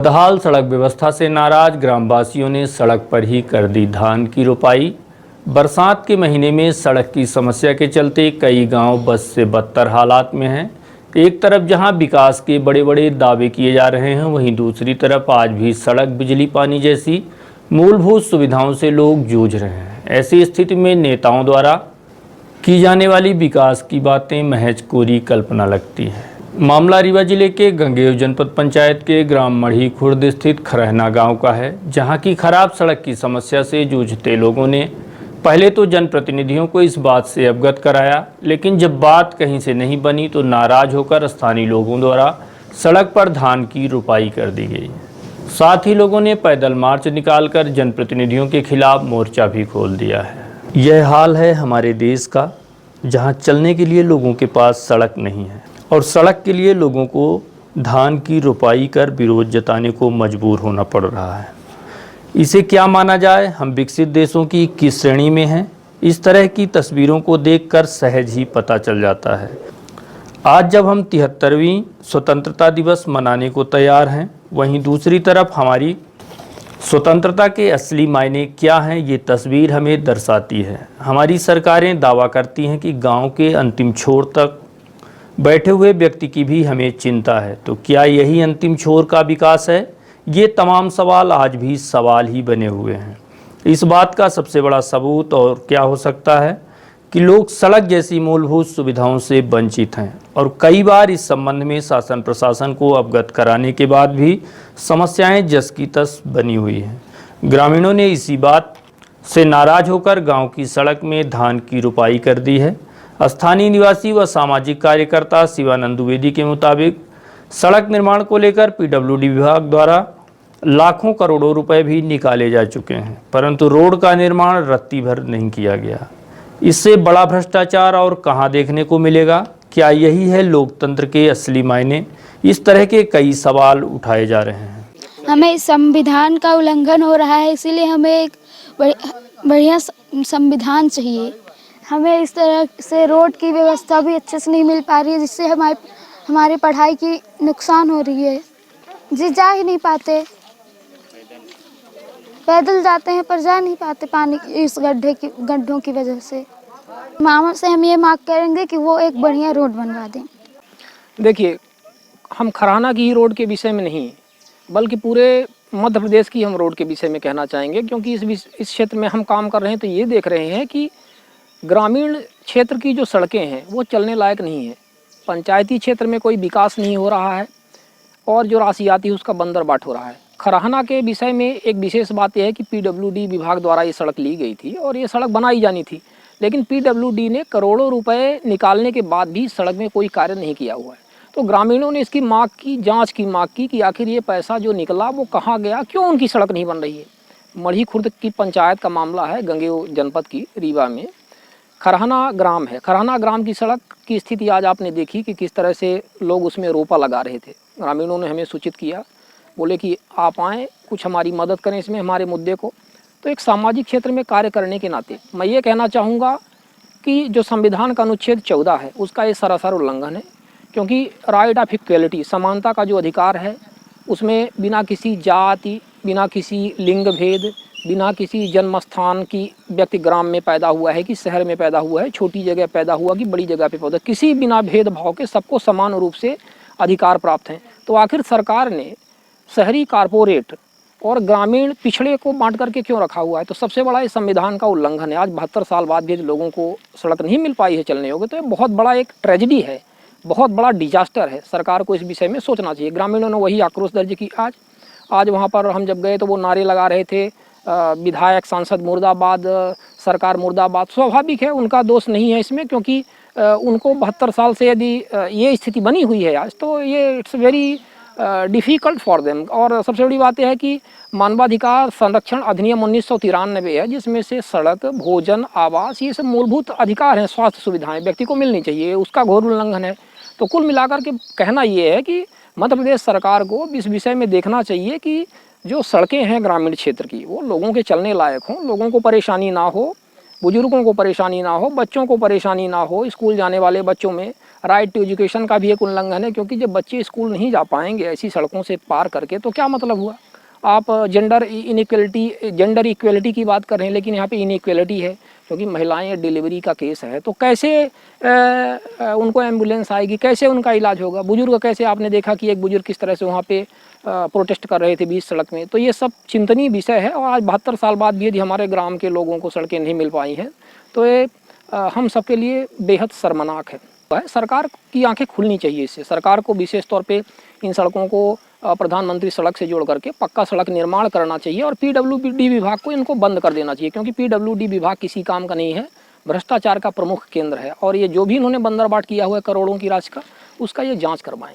बदहाल सड़क व्यवस्था से नाराज ग्रामवासियों ने सड़क पर ही कर दी धान की रोपाई। बरसात के महीने में सड़क की समस्या के चलते कई गांव बद से बदतर हालात में हैं। एक तरफ जहां विकास के बड़े बड़े दावे किए जा रहे हैं, वहीं दूसरी तरफ आज भी सड़क, बिजली, पानी जैसी मूलभूत सुविधाओं से लोग जूझ रहे हैं। ऐसी स्थिति में नेताओं द्वारा की जाने वाली विकास की बातें महज कोरी कल्पना लगती है। मामला रीवा जिले के गंगेव जनपद पंचायत के ग्राम मढ़ी खुर्द स्थित खरहना गांव का है, जहां की खराब सड़क की समस्या से जूझते लोगों ने पहले तो जनप्रतिनिधियों को इस बात से अवगत कराया, लेकिन जब बात कहीं से नहीं बनी तो नाराज होकर स्थानीय लोगों द्वारा सड़क पर धान की रोपाई कर दी गई। साथ ही लोगों ने पैदल मार्च निकालकर जनप्रतिनिधियों के खिलाफ मोर्चा भी खोल दिया है। यह हाल है हमारे देश का, जहाँ चलने के लिए लोगों के पास सड़क नहीं है और सड़क के लिए लोगों को धान की रोपाई कर विरोध जताने को मजबूर होना पड़ रहा है। इसे क्या माना जाए? हम विकसित देशों की किस श्रेणी में हैं? इस तरह की तस्वीरों को देखकर सहज ही पता चल जाता है। आज जब हम 73वीं स्वतंत्रता दिवस मनाने को तैयार हैं, वहीं दूसरी तरफ हमारी स्वतंत्रता के असली मायने क्या हैं, ये तस्वीर हमें दर्शाती है। हमारी सरकारें दावा करती हैं कि गांव के अंतिम छोर तक बैठे हुए व्यक्ति की भी हमें चिंता है, तो क्या यही अंतिम छोर का विकास है? ये तमाम सवाल आज भी सवाल ही बने हुए हैं। इस बात का सबसे बड़ा सबूत और क्या हो सकता है कि लोग सड़क जैसी मूलभूत सुविधाओं से वंचित हैं और कई बार इस संबंध में शासन प्रशासन को अवगत कराने के बाद भी समस्याएं जस की तस बनी हुई हैं। ग्रामीणों ने इसी बात से नाराज होकर गाँव की सड़क में धान की रोपाई कर दी है। स्थानीय निवासी व सामाजिक कार्यकर्ता शिवानंद द्विवेदी के मुताबिक सड़क निर्माण को लेकर पीडब्ल्यूडी विभाग द्वारा लाखों करोड़ों रुपए भी निकाले जा चुके हैं, परंतु रोड का निर्माण रत्ती भर नहीं किया गया। इससे बड़ा भ्रष्टाचार और कहां देखने को मिलेगा? क्या यही है लोकतंत्र के असली मायने? इस तरह के कई सवाल उठाए जा रहे हैं। हमें संविधान का उल्लंघन हो रहा है, इसीलिए हमें एक बढ़िया संविधान चाहिए। हमें इस तरह से रोड की व्यवस्था भी अच्छे से नहीं मिल पा रही है, जिससे हमारी पढ़ाई की नुकसान हो रही है। जी जा ही नहीं पाते, पैदल जाते हैं पर जा नहीं पाते पानी इस गड्ढों की वजह से। मामा से हम ये मांग करेंगे कि वो एक बढ़िया रोड बनवा दें। देखिए, हम खराना की ही रोड के विषय में नहीं बल्कि पूरे मध्य प्रदेश की हम रोड के विषय में कहना चाहेंगे, क्योंकि इस क्षेत्र में हम काम कर रहे हैं तो ये देख रहे हैं कि ग्रामीण क्षेत्र की जो सड़कें हैं वो चलने लायक नहीं है। पंचायती क्षेत्र में कोई विकास नहीं हो रहा है और जो राशि आती है उसका बंदर बाट हो रहा है। खराहना के विषय में एक विशेष बात यह है कि पीडब्ल्यूडी विभाग द्वारा ये सड़क ली गई थी और ये सड़क बनाई जानी थी, लेकिन पीडब्ल्यूडी ने करोड़ों रुपए निकालने के बाद भी सड़क में कोई कार्य नहीं किया हुआ है। तो ग्रामीणों ने इसकी मांग की, जाँच की मांग की कि आखिर ये पैसा जो निकला वो कहाँ गया, क्यों उनकी सड़क नहीं बन रही है। मढ़ी खुर्द की पंचायत का मामला है, गंगेव जनपद की रीवा में खरहना ग्राम है। खरहना ग्राम की सड़क की स्थिति आज आपने देखी कि किस तरह से लोग उसमें रोपा लगा रहे थे। ग्रामीणों ने हमें सूचित किया, बोले कि आप आएँ, कुछ हमारी मदद करें इसमें, हमारे मुद्दे को। तो एक सामाजिक क्षेत्र में कार्य करने के नाते मैं ये कहना चाहूँगा कि जो संविधान का अनुच्छेद 14 है उसका ये सरासर उल्लंघन है, क्योंकि राइट ऑफ इक्वलिटी, समानता का जो अधिकार है, उसमें बिना किसी जाति, बिना किसी लिंग भेद, बिना किसी जन्म स्थान की व्यक्ति ग्राम में पैदा हुआ है कि शहर में पैदा हुआ है, छोटी जगह पैदा हुआ कि बड़ी जगह पे पैदा, किसी बिना भेदभाव के सबको समान रूप से अधिकार प्राप्त हैं। तो आखिर सरकार ने शहरी, कारपोरेट और ग्रामीण पिछड़े को बांट करके क्यों रखा हुआ है? तो सबसे बड़ा इस संविधान का उल्लंघन है। आज 72 साल बाद भी लोगों को सड़क नहीं मिल पाई है चलने योग्य, तो ये बहुत बड़ा एक ट्रेजेडी है, बहुत बड़ा डिजास्टर है। सरकार को इस विषय में सोचना चाहिए। ग्रामीणों ने वही आक्रोश दर्ज की। आज वहाँ पर हम जब गए तो वो नारे लगा रहे थे, विधायक सांसद मुर्दाबाद, सरकार मुर्दाबाद। स्वाभाविक है, उनका दोष नहीं है इसमें, क्योंकि उनको 72 साल से यदि ये स्थिति बनी हुई है आज, तो ये it's very difficult for them. और सबसे बड़ी बात यह है कि मानवाधिकार संरक्षण अधिनियम 1993 है, जिसमें से सड़क, भोजन, आवास, ये सब मूलभूत अधिकार हैं, स्वास्थ्य सुविधाएं व्यक्ति को मिलनी चाहिए, उसका घोर उल्लंघन है। तो कुल मिलाकर के कहना ये है कि मध्य प्रदेश सरकार को इस विषय में देखना चाहिए कि जो सड़कें हैं ग्रामीण क्षेत्र की वो लोगों के चलने लायक हों, लोगों को परेशानी ना हो, बुजुर्गों को परेशानी ना हो, बच्चों को परेशानी ना हो, स्कूल जाने वाले बच्चों में राइट टू एजुकेशन का भी एक उल्लंघन है, क्योंकि जब बच्चे स्कूल नहीं जा पाएंगे ऐसी सड़कों से पार करके तो क्या मतलब हुआ। आप जेंडर इक्वलिटी की बात कर रहे हैं, लेकिन यहाँ पे इनइक्वलिटी है, क्योंकि महिलाएं डिलीवरी का केस है तो कैसे उनको एम्बुलेंस आएगी, कैसे उनका इलाज होगा। बुजुर्ग कैसे, आपने देखा कि एक बुजुर्ग किस तरह से वहाँ पे प्रोटेस्ट कर रहे थे बीच सड़क में। तो ये सब चिंतनीय विषय है, और आज 72 साल बाद भी यदि हमारे ग्राम के लोगों को सड़कें नहीं मिल पाई हैं तो ये हम सबके लिए बेहद शर्मनाक है। सरकार की आंखें खुलनी चाहिए इससे। सरकार को विशेष तौर पे इन सड़कों को प्रधानमंत्री सड़क से जोड़ करके पक्का सड़क निर्माण करना चाहिए, और पीडब्ल्यूडी विभाग को इनको बंद कर देना चाहिए, क्योंकि पीडब्ल्यूडी विभाग किसी काम का नहीं है, भ्रष्टाचार का प्रमुख केंद्र है। और ये जो भी इन्होंने बंदरबाट किया हुआ है करोड़ों की राशि का, उसका ये जांच करवाएं।